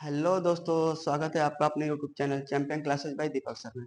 Hello दोस्तों, स्वागत है आपका अपने YouTube channel champion classes bye दीपक सर में।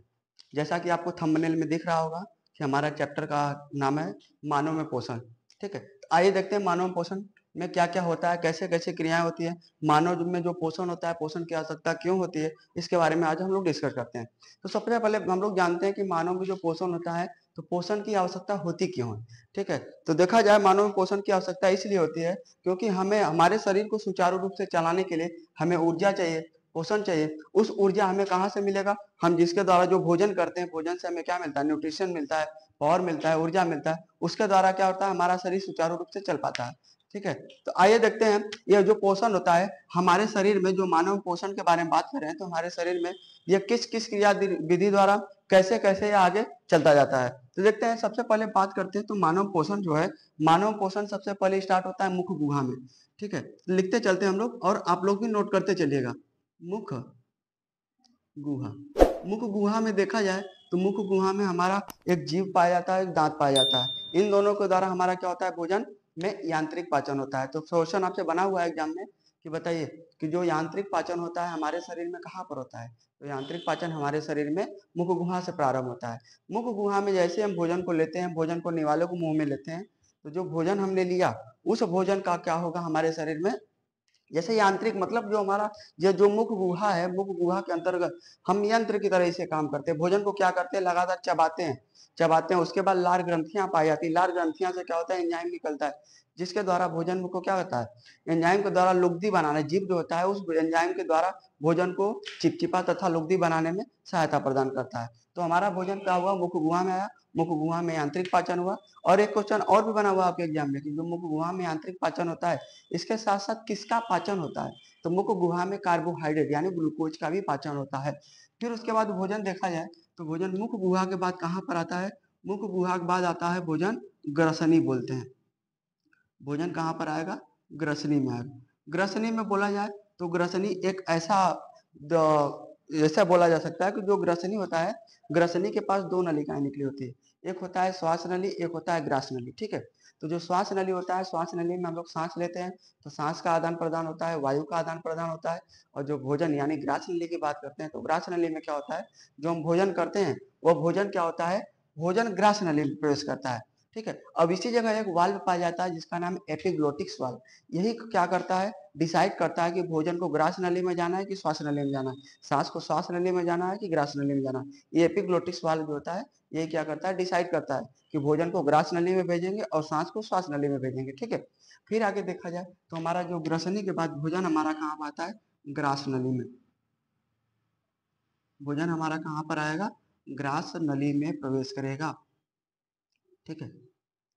जैसा कि आपको थंबनेल में दिख रहा होगा कि हमारा चैप्टर का नाम है मानव में पोषण। ठीक है, तो आइए देखते हैं मानव में पोषण में क्या क्या होता है, कैसे कैसे क्रियाएं होती है, मानव में जो पोषण होता है, पोषण की आवश्यकता क्यों होती है, इसके बारे में आज हम लोग डिस्कस करते हैं। तो सबसे पहले हम लोग जानते हैं कि मानव में जो पोषण होता है, तो पोषण की आवश्यकता होती क्यों है। ठीक है, तो देखा जाए मानव में पोषण की आवश्यकता इसलिए होती है क्योंकि हमें हमारे शरीर को सुचारू रूप से चलाने के लिए हमें ऊर्जा चाहिए, पोषण चाहिए। उस ऊर्जा हमें कहाँ से मिलेगा? हम जिसके द्वारा जो भोजन करते हैं, भोजन से हमें क्या मिलता है? न्यूट्रिशन मिलता है, पावर मिलता है, ऊर्जा मिलता है। उसके द्वारा क्या होता है? हमारा शरीर सुचारू रूप से चल पाता है। ठीक है, तो आइए देखते हैं यह जो पोषण होता है हमारे शरीर में, जो मानव पोषण के बारे में बात कर रहे हैं, तो हमारे शरीर में यह किस किस क्रिया विधि द्वारा कैसे कैसे यह आगे चलता जाता है। तो देखते हैं, सबसे पहले बात करते हैं तो मानव पोषण जो है, मानव पोषण सबसे पहले स्टार्ट होता है मुख गुहा में। ठीक है, लिखते चलते हैं हम लोग और आप लोग भी नोट करते चलिएगा। मुख गुहा, मुख गुहा में देखा जाए तो मुख गुहा में हमारा एक जीभ पाया जाता है, एक दांत पाया जाता है। इन दोनों के द्वारा हमारा क्या होता है? भोजन में यांत्रिक पाचन होता है। तो क्वेश्चन आपसे बना हुआ है एग्जाम में कि बताइए कि जो यांत्रिक पाचन होता है हमारे शरीर में कहाँ पर होता है? तो यांत्रिक पाचन हमारे शरीर में मुख गुहा से प्रारंभ होता है। मुख गुहा में जैसे हम भोजन को लेते हैं, भोजन को निवाले को मुंह में लेते हैं, तो जो भोजन हमने लिया उस भोजन का क्या होगा हमारे शरीर में? जैसे यांत्रिक मतलब जो हमारा ये जो मुख गुहा है, मुख गुहा के अंतर्गत हम यंत्र की तरह इसे काम करते हैं। भोजन को क्या करते हैं? लगातार चबाते हैं, चबाते हैं। उसके बाद लार ग्रंथियां पाई जाती है। लार ग्रंथियां से क्या होता है? एंजाइम निकलता है, जिसके द्वारा भोजन को क्या होता है? एंजाइम के द्वारा लुगदी बनाना, जीभ जो होता है उस एंजाइम के द्वारा भोजन को चिपचिपा तथा लुगदी बनाने में सहायता प्रदान करता है। तो हमारा भोजन क्या हुआ? मुख गुहा में आया, मुख गुहा में यांत्रिक पाचन हुआ। और एक क्वेश्चन और भी बना हुआ आपके एग्जाम में कि जो मुख गुहा में यांत्रिक पाचन होता है, इसके साथ साथ किसका पाचन होता है? तो मुख गुहा में कार्बोहाइड्रेट यानी ग्लूकोज का भी पाचन होता है। फिर उसके बाद भोजन देखा जाए तो भोजन मुख गुहा के बाद कहाँ पर आता है? मुख गुहा के बाद आता है भोजन ग्रसनी बोलते हैं। भोजन कहाँ पर आएगा? ग्रसनी में आएगा। ग्रसनी में बोला जाए तो ग्रसनी एक ऐसा ऐसा बोला जा सकता है कि जो ग्रसनी होता है, ग्रसनी के पास दो नलिकाएं निकली होती है। एक होता है श्वास नली, एक होता है ग्रास नली। ठीक है, तो जो श्वास नली होता है, श्वास नली में हम लोग सांस लेते हैं, तो सांस का आदान प्रदान होता है, वायु का आदान प्रदान होता है। और जो भोजन यानी ग्रास नली की बात करते हैं, तो ग्रास नली में क्या होता है? जो हम भोजन करते हैं वो भोजन क्या होता है? भोजन ग्रास नली में प्रवेश करता है। ठीक है, अब इसी जगह एक वाल्व पाया जाता है जिसका नाम एपिग्लोटिक्स वाल्व। यही क्या करता है? डिसाइड करता है कि भोजन को ग्रास नली में जाना है कि श्वास नली में जाना है, सांस को श्वास नली में जाना है कि ग्रास नली में जाना है। ये एपिग्लोटिक्स वाल्व जो होता है, ये क्या करता है? डिसाइड करता है कि भोजन को ग्रास नली में भेजेंगे और सांस को श्वास नली में भेजेंगे। ठीक है, फिर आगे देखा जाए तो हमारा जो ग्रसनी के बाद भोजन हमारा कहाँ आता है? ग्रास नली में। भोजन हमारा कहाँ पर आएगा? ग्रास नली में प्रवेश करेगा। ठीक है,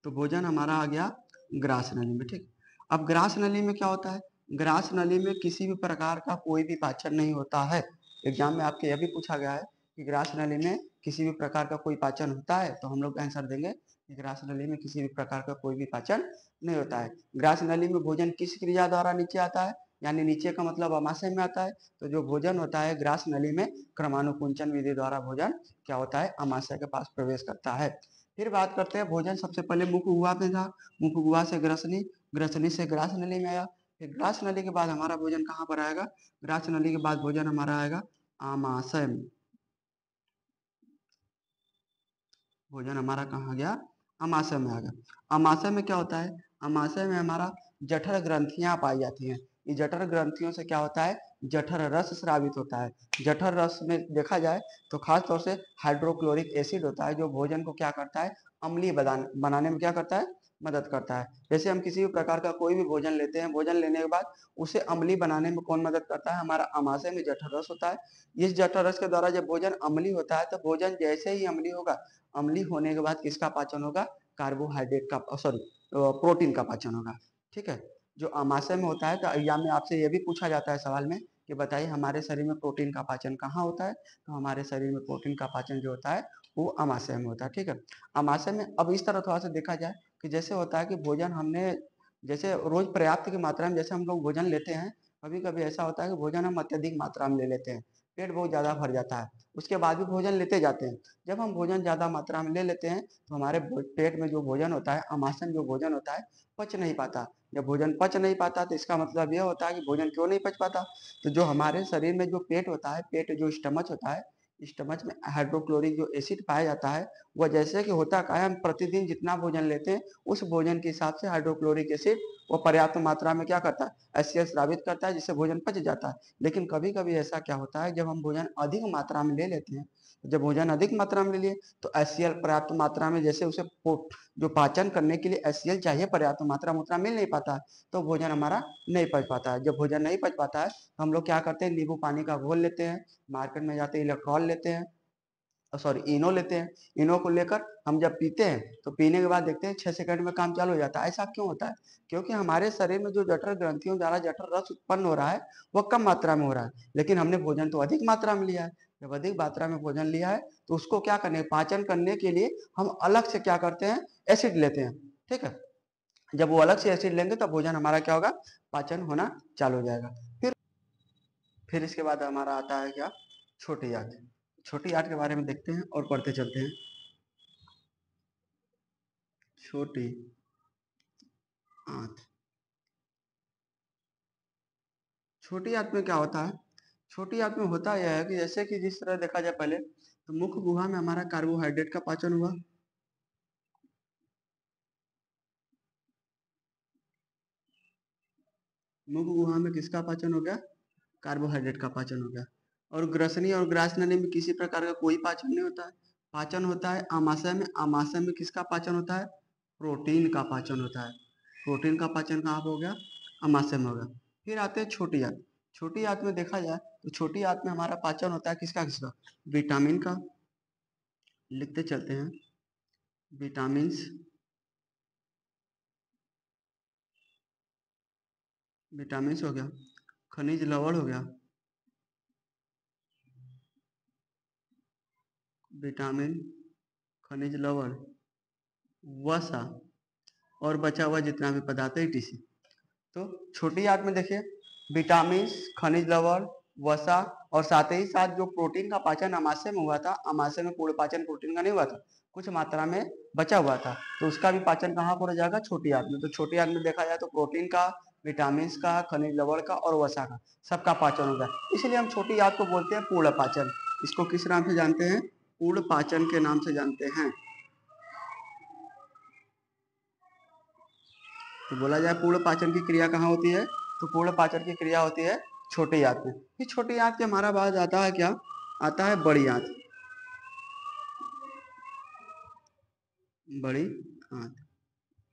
तो भोजन हमारा आ गया ग्रास नली में। ठीक, अब ग्रास नली में क्या होता है? ग्रास नली में किसी भी प्रकार का कोई भी पाचन नहीं होता है। एग्जाम में आपके यह भी पूछा गया है कि ग्रास नली में किसी भी प्रकार का कोई पाचन होता है, तो हम लोग आंसर देंगे कि ग्रास नली में किसी भी प्रकार का कोई भी पाचन नहीं होता है। ग्रास नली में भोजन किस क्रिया द्वारा नीचे आता है? यानी नीचे का मतलब अमाशय में आता है। तो जो भोजन होता है ग्रास नली में क्रमानुकुंचन विधि द्वारा भोजन क्या होता है? अमाशय के पास प्रवेश करता है। फिर बात करते हैं भोजन सबसे पहले मुख गुहा में था, मुख गुहा से ग्रसनी, ग्रसनी से ग्रास नली में आया। फिर ग्रास नली के बाद हमारा भोजन कहाँ पर आएगा? ग्रास नली के बाद भोजन हमारा आएगा आमाशय में। भोजन हमारा कहाँ गया? अमाशय में आ गया। अमाशय में क्या होता है? अमाशय में हमारा जठर ग्रंथियां पाई जाती हैं। ये जठर ग्रंथियों से क्या होता है? जठर रस स्रावित होता है। जठर रस में देखा जाए तो खास तौर से हाइड्रोक्लोरिक एसिड होता है, जो भोजन को क्या करता है? अम्लीय बनाने में क्या करता है? मदद करता है। जैसे हम किसी भी प्रकार का कोई भी भोजन लेते हैं, भोजन लेने के बाद उसे अम्लीय बनाने में कौन मदद करता है? हमारा अमाशय में जठर रस होता है। इस जठर रस के द्वारा जब भोजन अम्लीय होता है, तो भोजन जैसे ही अम्लीय होगा, अम्लीय होने के बाद किसका पाचन होगा? कार्बोहाइड्रेट का, सॉरी, प्रोटीन का पाचन होगा। ठीक है, जो अमाशय में होता है, तो एग्जाम में आपसे यह भी पूछा जाता है सवाल में कि बताइए हमारे शरीर में प्रोटीन का पाचन कहाँ होता है? तो हमारे शरीर में प्रोटीन का पाचन जो होता है वो अमाशय में होता है। ठीक है, अमाशय में अब इस तरह थोड़ा सा देखा जाए कि जैसे होता है कि भोजन हमने जैसे रोज पर्याप्त की मात्रा में जैसे हम लोग भोजन लेते हैं, कभी कभी ऐसा होता है कि भोजन हम अत्यधिक मात्रा में ले लेते हैं। पेट बहुत ज़्यादा भर जाता है, उसके बाद भी भोजन लेते जाते हैं। जब हम भोजन ज़्यादा मात्रा में ले लेते हैं तो हमारे पेट में जो भोजन होता है, आमाशय जो भोजन होता है, पच नहीं पाता। जब भोजन पच नहीं पाता तो इसका मतलब यह होता है कि भोजन क्यों नहीं पच पाता, तो जो हमारे शरीर में जो पेट होता है, पेट जो स्टमच होता है, स्टमच में हाइड्रोक्लोरिक जो एसिड पाया जाता है, वह जैसे कि होता क्या है, हम प्रतिदिन जितना भोजन लेते हैं उस भोजन के हिसाब से हाइड्रोक्लोरिक एसिड वो पर्याप्त मात्रा में क्या करता है, HCl स्रावित करता है, जिससे भोजन पच जाता है। लेकिन कभी कभी ऐसा क्या होता है, जब हम भोजन अधिक मात्रा में ले लेते हैं, जब भोजन अधिक मात्रा में ले लिए तो HCl पर्याप्त मात्रा में, जैसे उसे जो पाचन करने के लिए HCl चाहिए पर्याप्त मात्रा मिल नहीं पाता है, तो भोजन हमारा नहीं पच पाता है। जब भोजन नहीं पच पाता है तो हम लोग क्या करते हैं, नींबू पानी का घोल लेते हैं, मार्केट में जाते इलेक्ट्रॉल लेते हैं, सॉरी इनो लेते हैं। इनो को लेकर हम जब पीते हैं तो पीने के बाद देखते हैं 6 सेकंड में काम चालू हो जाता है। ऐसा क्यों होता है, क्योंकि हमारे शरीर में जो जठर ग्रंथियों द्वारा जठर रस उत्पन्न हो रहा है वह कम मात्रा में हो रहा है, लेकिन हमने भोजन तो अधिक मात्रा में लिया है। जब अधिक मात्रा में भोजन लिया है तो उसको क्या करने, पाचन करने के लिए हम अलग से क्या करते हैं, एसिड लेते हैं। ठीक है, जब वो अलग से एसिड लेंगे तब भोजन हमारा क्या होगा, पाचन होना चालू हो जाएगा। फिर इसके बाद हमारा आता है क्या, छोटी आंत। छोटी आंत के बारे में देखते हैं और पढ़ते चलते हैं। छोटी आंत, छोटी आंत में क्या होता है, छोटी आंत में होता यह है कि जैसे कि जिस तरह देखा जाए पहले तो मुख्य गुहा में हमारा कार्बोहाइड्रेट का पाचन हुआ, मुख्य गुहा में किसका पाचन हो गया, कार्बोहाइड्रेट का पाचन हो गया। और ग्रसनी और ग्रास नली में किसी प्रकार का कोई पाचन नहीं होता है। पाचन होता है आमाशय में, आमाशय में किसका पाचन होता है, प्रोटीन का पाचन होता है। प्रोटीन का पाचन कहाँ पर हो गया, आमाशय में होगा। फिर आते हैं छोटी आंत। छोटी आंत में देखा जाए तो छोटी आंत में हमारा पाचन होता है किसका किसका, विटामिन का, लिखते चलते हैं, विटामिन, विटामिन हो गया, खनिज लवण हो गया, विटामिन, खनिज लवण, वसा और बचा हुआ जितना भी पदार्थ है टीसी। तो छोटी आंत में देखिए विटामिन, खनिज लवण, वसा और साथ ही साथ जो प्रोटीन का पाचन आमाशय में हुआ था, आमाशय में पूर्ण पाचन प्रोटीन का नहीं हुआ था, कुछ मात्रा में बचा हुआ था, तो उसका भी पाचन कहाँ पर हो जाएगा, छोटी आंत में। तो छोटी आंत में देखा जाए तो प्रोटीन का, विटामिन का, खनिज लवण का और वसा का सबका पाचन होगा, इसलिए हम छोटी आंत को बोलते हैं पूर्ण पाचन। इसको किस नाम से जानते हैं, पूर्ण पाचन के नाम से जानते हैं। तो बोला जाए पूर्ण पाचन की क्रिया कहाँ होती है, तो पूर्ण पाचन की क्रिया होती है छोटी आंत में। फिर छोटी आंत के हमारा बाद आता है क्या, आता है बड़ी आंत। बड़ी आंत,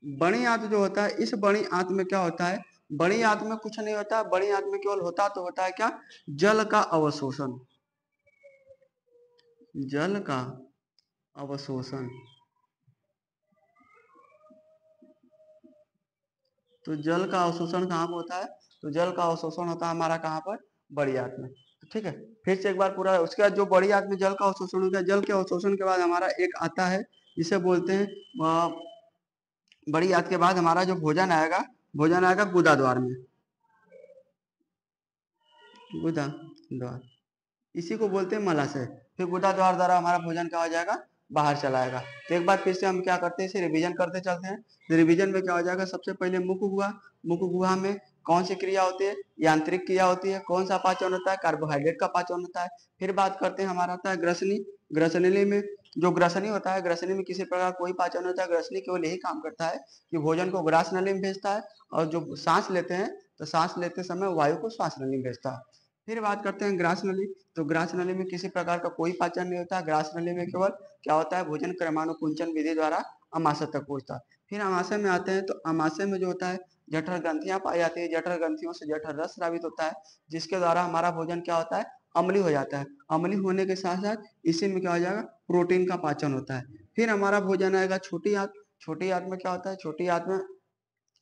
बड़ी आंत जो होता है, इस बड़ी आंत में क्या होता है, बड़ी आंत में कुछ नहीं होता, बड़ी आंत में केवल होता तो होता है क्या, जल का अवशोषण, जल का अवशोषण। तो जल का अवशोषण कहाँ पर होता है, तो जल का अवशोषण होता है हमारा कहाँ पर, बड़ी आंत में। ठीक है, फिर से एक बार पूरा, उसके बाद जो बड़ी आंत में जल का अवशोषण हो गया, जल के अवशोषण के बाद हमारा एक आता है जिसे बोलते हैं बड़ी आंत के बाद हमारा जो भोजन आएगा, भोजन आएगा गुदा द्वार में, गुदा द्वार, इसी को बोलते हैं मलाशय। फिर गुदा द्वार द्वारा हमारा भोजन क्या हो जाएगा, बाहर चला आएगा। तो एक बार फिर से हम क्या करते हैं, इसे रिवीजन करते चलते हैं। तो रिवीजन में क्या हो जाएगा, सबसे पहले मुख गुहा, मुख गुहा में कौन सी क्रिया होती है, यांत्रिक क्रिया होती है। कौन सा पाचन होता है, कार्बोहाइड्रेट का पाचन होता है। फिर बात करते हैं, हमारा आता है ग्रसनी। ग्रसनी में जो ग्रसनी होता है, ग्रसनी में किसी प्रकार कोई पाचन होता है, ग्रसनी केवल यही काम करता है कि भोजन को ग्रास नली में भेजता है, और जो सांस लेते हैं तो सांस लेते समय वायु को श्वास नली में भेजता है। फिर बात करते हैं ग्रास नली। तो ग्रास नली में किसी प्रकार का कोई पाचन नहीं होता, ग्रास नली में केवल क्या होता है, भोजन क्रमानुकुंचन विधि द्वारा अमाशय तक पहुंचता है। फिर अमाशय में आते हैं, तो अमाशय में जो होता है जठर ग्रंथियां पाई जाती है, जठर ग्रंथियों से जठर रस स्रावित होता है, जिसके द्वारा हमारा भोजन क्या होता है, अम्लीय हो जाता है। अम्लीय होने के साथ साथ इसी में क्या हो जाएगा, प्रोटीन का पाचन होता है। फिर हमारा भोजन आएगा छोटी आंत। छोटी आंत में क्या होता है, छोटी आंत में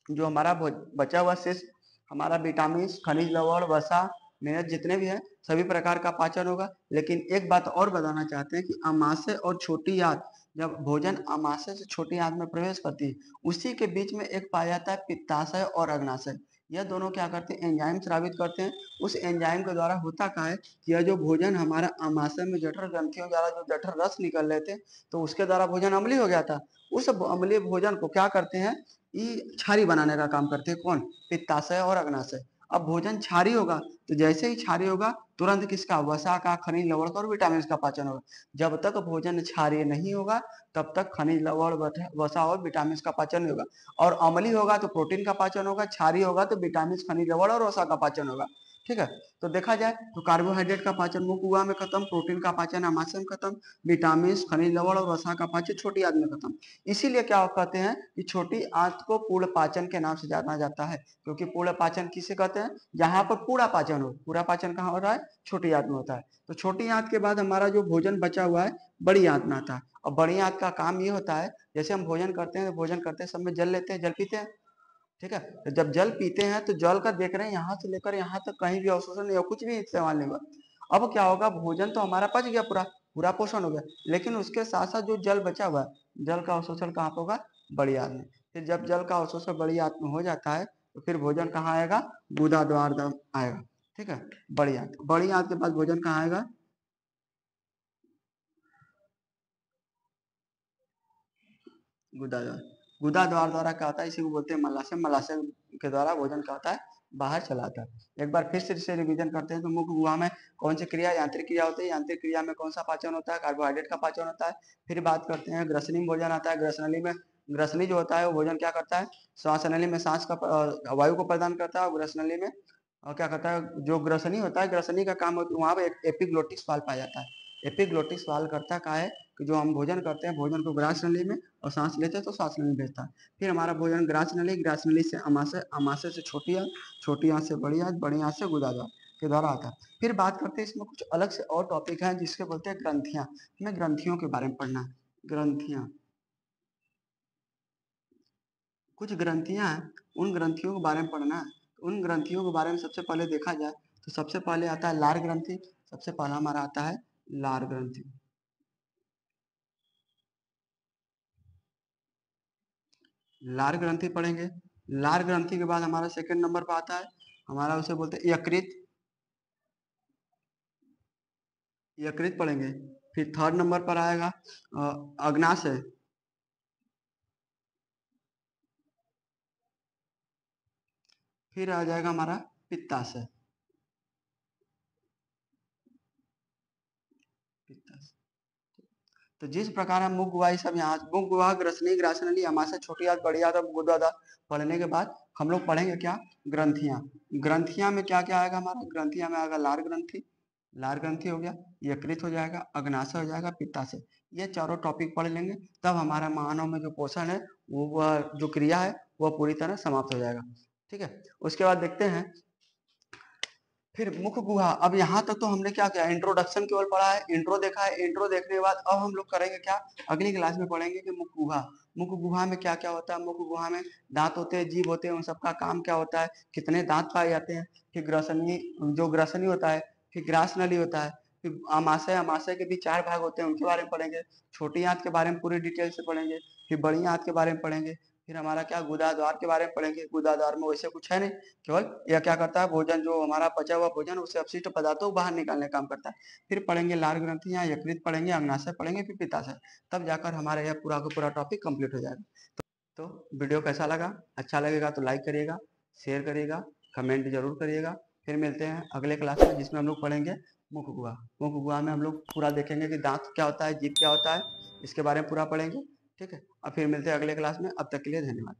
जो हमारा बचा हुआ शेष हमारा विटामिन, खनिज लवण, वसा, मिनरल जितने भी हैं सभी प्रकार का पाचन होगा। लेकिन एक बात और बताना चाहते हैं कि अमाशय और छोटी आंत, जब भोजन अमाशय से छोटी आंत में प्रवेश करती है, उसी के बीच में एक पाया जाता है पित्ताशय और अग्नाशय। यह दोनों क्या करते हैं, एंजाइम स्रावित करते हैं। उस एंजाइम के द्वारा होता क्या है कि यह जो भोजन हमारा आमाशय में जठर ग्रंथियों द्वारा जो जठर रस निकल रहे थे, तो उसके द्वारा भोजन अम्लीय हो गया था। उस अम्लीय भोजन को क्या करते हैं, ये क्षारी बनाने का काम करते हैं। कौन? पित्ताशय और अग्नाशय। अब भोजन क्षारी होगा तो जैसे ही क्षारी होगा तुरंत किसका, वसा का, खनिज लवण का और विटामिन का पाचन होगा। जब तक भोजन क्षारीय नहीं होगा तब तक खनिज लवण, वसा और विटामिन का पाचन नहीं होगा। और अम्लीय होगा तो प्रोटीन का पाचन होगा, क्षारीय होगा तो विटामिन, खनिज लवण और वसा का पाचन होगा। ठीक है, तो देखा जाए तो कार्बोहाइड्रेट का पाचन मुख गुहा में खत्म, प्रोटीन का पाचन आमाशय में खत्म, विटामिन, खनिज लवण और वसा का पाचन छोटी आंत में खत्म। इसीलिए क्या कहते हैं कि छोटी आंत को पूर्ण पाचन के नाम से जाना जाता है, क्योंकि पूर्ण पाचन किसे कहते हैं, जहां पर पूरा पाचन हो। पूरा पाचन कहाँ हो रहा है, छोटी आंत में होता है। तो छोटी आंत के बाद हमारा जो भोजन बचा हुआ है बड़ी आंत में आता है। और बड़ी आंत का काम ये होता है, जैसे हम भोजन करते हैं तो भोजन करते समय जल लेते हैं, जल पीते हैं। ठीक है, तो जब जल पीते हैं तो जल का देख रहे हैं यहाँ से लेकर यहाँ तक कहीं भी अवशोषण या कुछ भी इस्तेमाल नहीं हुआ। अब क्या होगा, भोजन तो हमारा पच गया, पूरा पूरा पोषण हो गया, लेकिन उसके साथ साथ जो जल बचा हुआ है, जल का अवशोषण कहाँ पे होगा, बड़ी आंत में। फिर जब जल का अवशोषण बड़ी आंत में हो जाता है तो फिर भोजन कहाँ आएगा, गुदा द्वार आएगा। ठीक है, बड़ी आंत के बाद भोजन कहाँ आएगा, गुदा द्वार। गुदा द्वार द्वारा क्या होता है, इसी को बोलते हैं मलाशय। मलाशय के द्वारा भोजन क्या होता है, बाहर चला आता है। एक बार फिर से रिवीजन करते हैं तो मुख गुहा में कौन सी क्रिया, यांत्रिक क्रिया होती है। यांत्रिक क्रिया में कौन सा पाचन होता है, कार्बोहाइड्रेट का पाचन होता है। फिर बात करते हैं ग्रसनी में भोजन आता है। ग्रसनली में, ग्रसनी जो होता है वो भोजन क्या करता है, श्वास नली में सांस का वायु को प्रदान करता है। और ग्रसनली में और क्या करता है, जो ग्रसनी होता है, ग्रसनी का काम वहाँ पे एपिग्लोटिस वाल्व पाया जाता है। एपिग्लोटिस वाल्व करता क्या है कि जो हम भोजन करते हैं, भोजन को ग्रास नली में और सांस लेते हैं तो सांस नली में भेजता है। फिर हमारा भोजन ग्रास नली, ग्रास नली से अमाशय, अमाशय से छोटी आंत, छोटी आंत से बड़ी आंत, बड़ी आंत से गुदाद्वार के द्वारा आता है। फिर बात करते हैं, इसमें कुछ अलग से और टॉपिक हैं जिसके बोलते हैं ग्रंथियां। हमें ग्रंथियों के बारे में पढ़ना है। ग्रंथियां, कुछ ग्रंथियां हैं, उन ग्रंथियों के बारे में पढ़ना है। तो उन ग्रंथियों के बारे में सबसे पहले देखा जाए तो सबसे पहले आता है लार ग्रंथि। सबसे पहला हमारा आता है लार ग्रंथि। लार ग्रंथि पढ़ेंगे। लार ग्रंथि के बाद हमारा सेकंड नंबर पर आता है, हमारा उसे बोलते हैं यकृत। यकृत पढ़ेंगे। फिर थर्ड नंबर पर आएगा अग्नाशय। फिर आ जाएगा हमारा पित्ताशय। पित्ताशय। तो जिस प्रकार हम मुख गुहा सब यहाँ, मुख गुहा, ग्रसनी, ग्रासनली, अमाशय, छोटी आंत, बड़ी आंत और गुदाद्वार पढ़ने के बाद हम लोग पढ़ेंगे क्या, ग्रंथियां। ग्रंथियां में क्या क्या आएगा हमारा, ग्रंथियां में आएगा लार ग्रंथि। लार ग्रंथि हो गया, यकृत हो जाएगा, अग्नाशय हो जाएगा, पित्ताशय। ये चारों टॉपिक पढ़ लेंगे तब हमारा मानव में जो पोषण है, वो वह जो क्रिया है वह पूरी तरह समाप्त हो जाएगा। ठीक है, उसके बाद देखते हैं फिर मुख गुहा। अब यहाँ तक तो हमने क्या किया, इंट्रोडक्शन केवल पढ़ा है, इंट्रो देखा है। इंट्रो देखने के बाद अब हम लोग करेंगे क्या, अगली क्लास में पढ़ेंगे कि मुख गुहा। मुख गुहा में क्या क्या होता है, मुख गुहा में दांत होते हैं, जीभ होते हैं, उन सबका काम क्या होता है, कितने दांत पाए जाते हैं। फिर ग्रसनी, जो ग्रसनी होता है, फिर ग्रास नली होता है, फिर अमाशय, अमाशय के भी 4 भाग होते हैं, उनके बारे में पढ़ेंगे। छोटी आंत के बारे में पूरी डिटेल से पढ़ेंगे। फिर बड़ी आंत के बारे में पढ़ेंगे। फिर हमारा क्या, गुदाद्वार के बारे में पढ़ेंगे। गुदाद्वार में वैसे कुछ है नहीं, केवल यह क्या करता है, भोजन जो हमारा बचा हुआ भोजन उसे अपशिष्ट पदार्थों को बाहर निकालने का काम करता है। फिर पढ़ेंगे लार ग्रंथियां, यकृत पढ़ेंगे, अग्नाशय पढ़ेंगे, फिर पित्ताशय। तब जाकर हमारा यह पूरा का पूरा टॉपिक कंप्लीट हो जाएगा। तो वीडियो कैसा लगा, अच्छा लगेगा तो लाइक करिएगा, शेयर करिएगा, कमेंट जरूर करिएगा। फिर मिलते हैं अगले क्लास में जिसमें हम लोग पढ़ेंगे मुख गुहा। मुख गुहा में हम लोग पूरा देखेंगे कि दांत क्या होता है, जीभ क्या होता है, इसके बारे में पूरा पढ़ेंगे। ठीक है, अब फिर मिलते हैं अगले क्लास में। अब तक के लिए धन्यवाद।